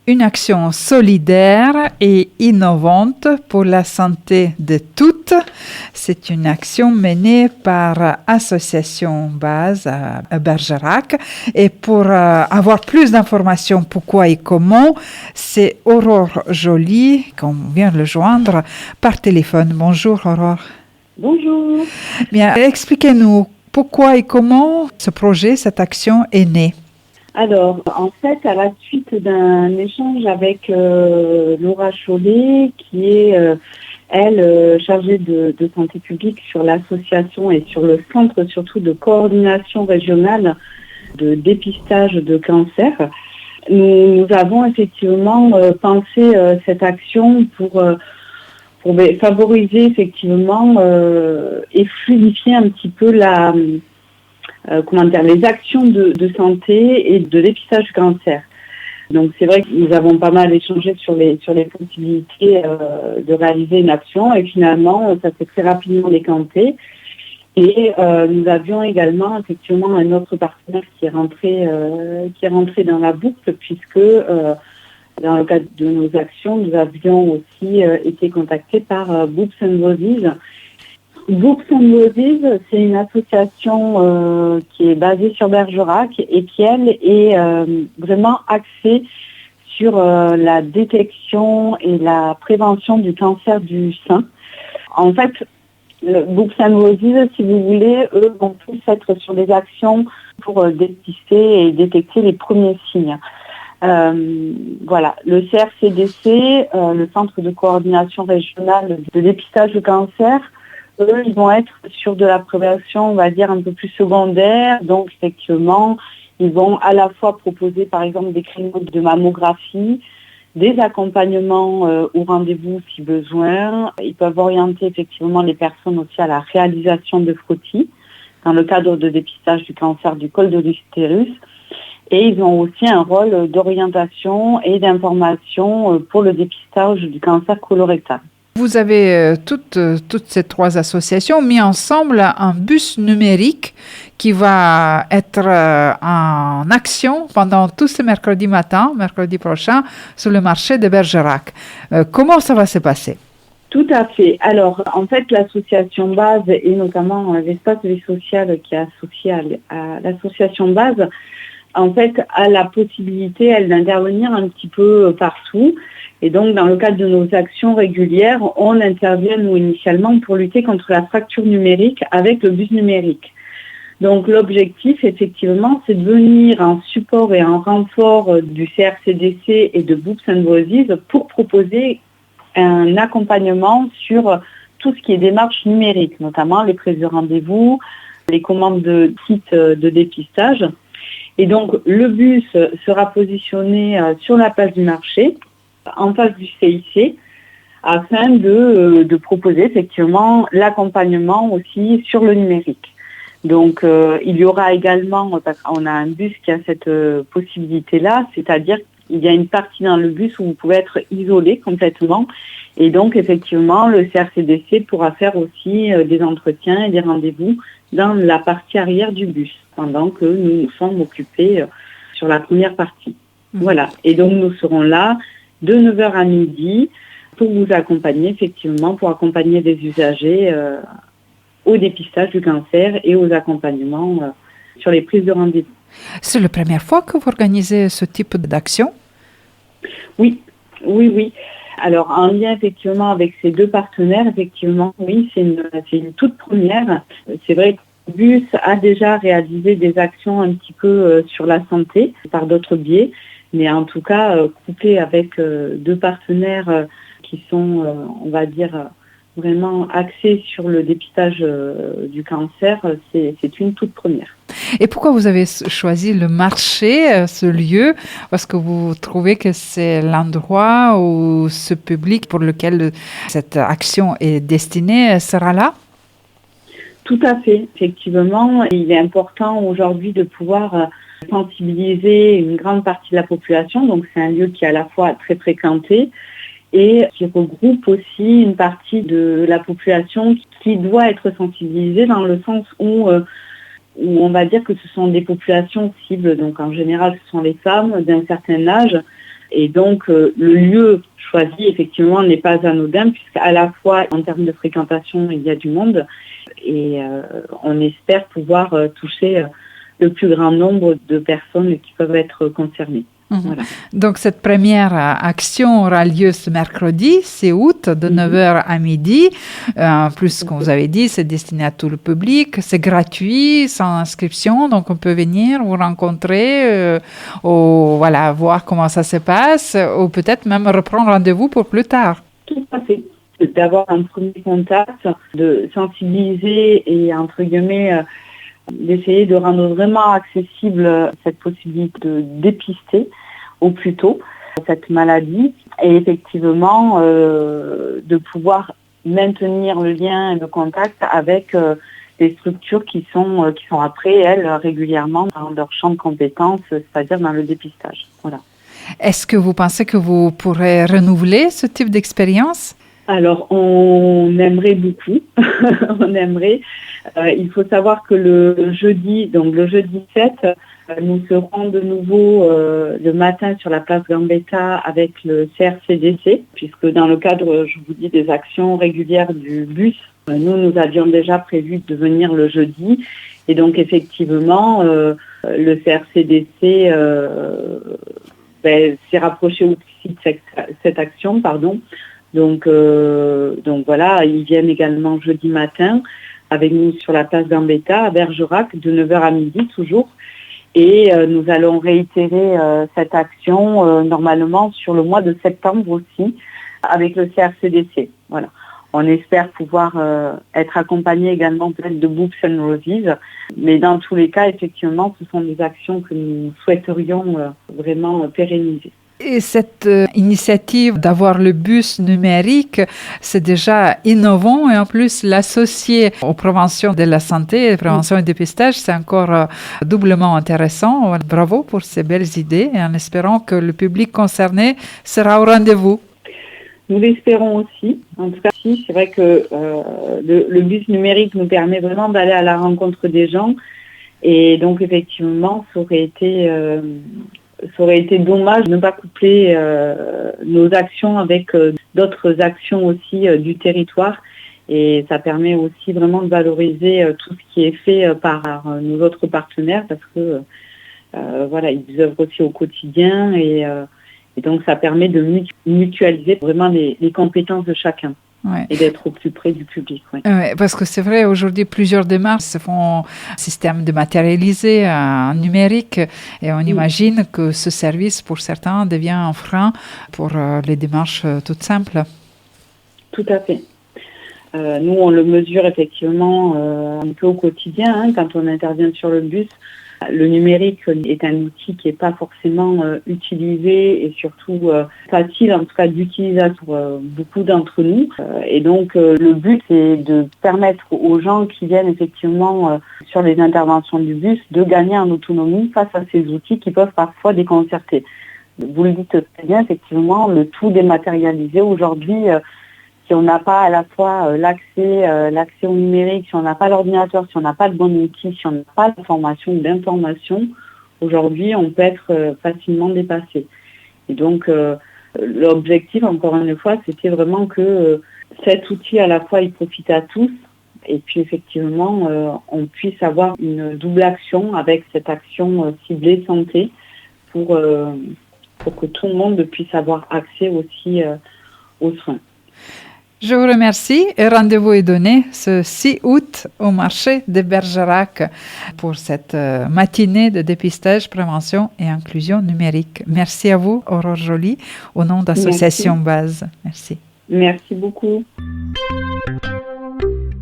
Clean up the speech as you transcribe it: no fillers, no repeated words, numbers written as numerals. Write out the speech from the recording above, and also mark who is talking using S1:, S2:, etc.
S1: Une action solidaire et innovante pour la santé de toutes. C'est une action menée par Association Base à Bergerac. Et pour avoir plus d'informations pourquoi et comment, c'est Aurore Joly qu'on vient le joindre par téléphone. Bonjour Aurore.
S2: Bonjour.
S1: Bien, expliquez-nous pourquoi et comment ce projet, cette action est née.
S2: Alors, en fait, à la suite d'un échange avec Laura Chollet, qui est, chargée de santé publique sur l'association et sur le centre surtout de coordination régionale de dépistage de cancer, nous avons effectivement pensé cette action pour favoriser effectivement et fluidifier un petit peu les actions de santé et de dépistage du cancer. Donc c'est vrai que nous avons pas mal échangé sur les possibilités de réaliser une action et finalement ça s'est très rapidement décanté. Et nous avions également effectivement un autre partenaire qui est rentré dans la boucle puisque dans le cadre de nos actions, nous avions aussi été contactés par Boobs and Roses. Boobs and Roses, c'est une association qui est basée sur Bergerac et qui, elle, est vraiment axée sur la détection et la prévention du cancer du sein. En fait, Boobs and Roses, si vous voulez, eux vont tous être sur des actions pour dépister et détecter les premiers signes. Voilà, le CRCDC, le Centre de coordination régionale de dépistage du cancer, eux, ils vont être sur de la prévention, on va dire, un peu plus secondaire. Donc, effectivement, ils vont à la fois proposer, par exemple, des créneaux de mammographie, des accompagnements au rendez-vous si besoin. Ils peuvent orienter, effectivement, les personnes aussi à la réalisation de frottis dans le cadre de dépistage du cancer du col de l'utérus. Et ils ont aussi un rôle d'orientation et d'information pour le dépistage du cancer colorectal.
S1: Vous avez toutes ces trois associations mis ensemble un bus numérique qui va être en action pendant tout ce mercredi prochain, sur le marché de Bergerac. Comment ça va se passer?
S2: Tout à fait. Alors, en fait, l'association Base et notamment l'espace vie sociale qui est associé à l'association Base, en fait, a la possibilité, elle, d'intervenir un petit peu partout. Et donc, dans le cadre de nos actions régulières, on intervient, nous, initialement, pour lutter contre la fracture numérique avec le bus numérique. Donc, l'objectif, effectivement, c'est de venir en support et en renfort du CRCDC et de Boobs and Roses pour proposer un accompagnement sur tout ce qui est démarche numérique, notamment les prises de rendez-vous, les commandes de kits de dépistage. Et donc, le bus sera positionné sur la place du marché, en face du CIC, afin de proposer effectivement l'accompagnement aussi sur le numérique. Donc, il y aura également, parce qu'on a un bus qui a cette possibilité-là, c'est-à-dire qu'il y a une partie dans le bus où vous pouvez être isolé complètement. Et donc, effectivement, le CRCDC pourra faire aussi des entretiens et des rendez-vous dans la partie arrière du bus, pendant que nous nous sommes occupés sur la première partie. Voilà. Et donc, nous serons là de 9h à midi pour vous accompagner, effectivement, pour accompagner les usagers au dépistage du cancer et aux accompagnements sur les prises de rendez-vous.
S1: C'est la première fois que vous organisez ce type d'action?
S2: Oui. Alors, en lien effectivement avec ces deux partenaires, effectivement, oui, c'est une toute première. C'est vrai que le bus a déjà réalisé des actions un petit peu sur la santé par d'autres biais, mais en tout cas, couplé avec deux partenaires qui sont, on va dire, vraiment axés sur le dépistage du cancer, c'est une toute première.
S1: Et pourquoi vous avez choisi le marché, ce lieu? Parce que vous trouvez que c'est l'endroit où ce public pour lequel cette action est destinée sera là?
S2: Tout à fait. Effectivement, il est important aujourd'hui de pouvoir sensibiliser une grande partie de la population. Donc, c'est un lieu qui est à la fois très fréquenté et qui regroupe aussi une partie de la population qui doit être sensibilisée dans le sens où où on va dire que ce sont des populations cibles. Donc en général, ce sont les femmes d'un certain âge. Et donc le lieu choisi, effectivement, n'est pas anodin, puisqu'à la fois, en termes de fréquentation, il y a du monde. Et on espère pouvoir toucher le plus grand nombre de personnes qui peuvent être concernées. Voilà.
S1: Donc, cette première action aura lieu ce mercredi, 6 août, de 9h à midi. Plus, comme vous avez dit, c'est destiné à tout le public. C'est gratuit, sans inscription. Donc, on peut venir vous rencontrer, ou voilà, voir comment ça se passe, ou peut-être même reprendre rendez-vous pour plus tard.
S2: Tout à fait. D'avoir un premier contact, de sensibiliser et, entre guillemets, d'essayer de rendre vraiment accessible cette possibilité de dépister au plus tôt cette maladie et effectivement de pouvoir maintenir le lien et le contact avec des structures qui sont après, elles, régulièrement dans leur champ de compétences, c'est-à-dire dans le dépistage. Voilà.
S1: Est-ce que vous pensez que vous pourrez renouveler ce type d'expérience ?
S2: Alors, on aimerait beaucoup. On aimerait. Il faut savoir que le jeudi 7, nous serons de nouveau le matin sur la place Gambetta avec le CRCDC, puisque dans le cadre, je vous dis, des actions régulières du bus, nous avions déjà prévu de venir le jeudi. Et donc, effectivement, le CRCDC s'est rapproché aussi de cette action, Donc voilà, ils viennent également jeudi matin avec nous sur la place Gambetta à Bergerac de 9h à midi toujours. Et nous allons réitérer cette action normalement sur le mois de septembre aussi avec le CRCDC. Voilà. On espère pouvoir être accompagnés également peut-être de Books and Roses. Mais dans tous les cas, effectivement, ce sont des actions que nous souhaiterions vraiment pérenniser.
S1: Et cette initiative d'avoir le bus numérique, c'est déjà innovant et en plus l'associer aux préventions de la santé, prévention et dépistage, c'est encore doublement intéressant. Bravo pour ces belles idées et en espérant que le public concerné sera au rendez-vous.
S2: Nous l'espérons aussi. En tout cas, c'est vrai que le bus numérique nous permet vraiment d'aller à la rencontre des gens et donc effectivement, ça aurait été dommage de ne pas coupler nos actions avec d'autres actions aussi du territoire. Et ça permet aussi vraiment de valoriser tout ce qui est fait par nos autres partenaires parce que ils œuvrent aussi au quotidien et donc ça permet de mutualiser vraiment les compétences de chacun. Ouais. Et d'être au plus près du public. Ouais.
S1: Ouais, parce que c'est vrai, aujourd'hui, plusieurs démarches se font système dématérialisé, numérique, et on imagine que ce service, pour certains, devient un frein pour les démarches toutes simples.
S2: Tout à fait. Nous, on le mesure effectivement un peu au quotidien, quand on intervient sur le bus. Le numérique est un outil qui n'est pas forcément utilisé et surtout facile en tout cas d'utilisation pour beaucoup d'entre nous. Et donc le but c'est de permettre aux gens qui viennent effectivement sur les interventions du bus de gagner en autonomie face à ces outils qui peuvent parfois déconcerter. Vous le dites très bien, effectivement, le tout dématérialisé aujourd'hui. Si on n'a pas à la fois l'accès au numérique, si on n'a pas l'ordinateur, si on n'a pas le bon outil, si on n'a pas d'information, aujourd'hui, on peut être facilement dépassé. Et donc, l'objectif, encore une fois, c'était vraiment que cet outil, à la fois, il profite à tous. Et puis, effectivement, on puisse avoir une double action avec cette action ciblée santé pour que tout le monde puisse avoir accès aussi aux soins.
S1: Je vous remercie et rendez-vous est donné ce 6 août au marché de Bergerac pour cette matinée de dépistage, prévention et inclusion numérique. Merci à vous, Aurore Joly, au nom d'Association Base. Merci.
S2: Merci beaucoup.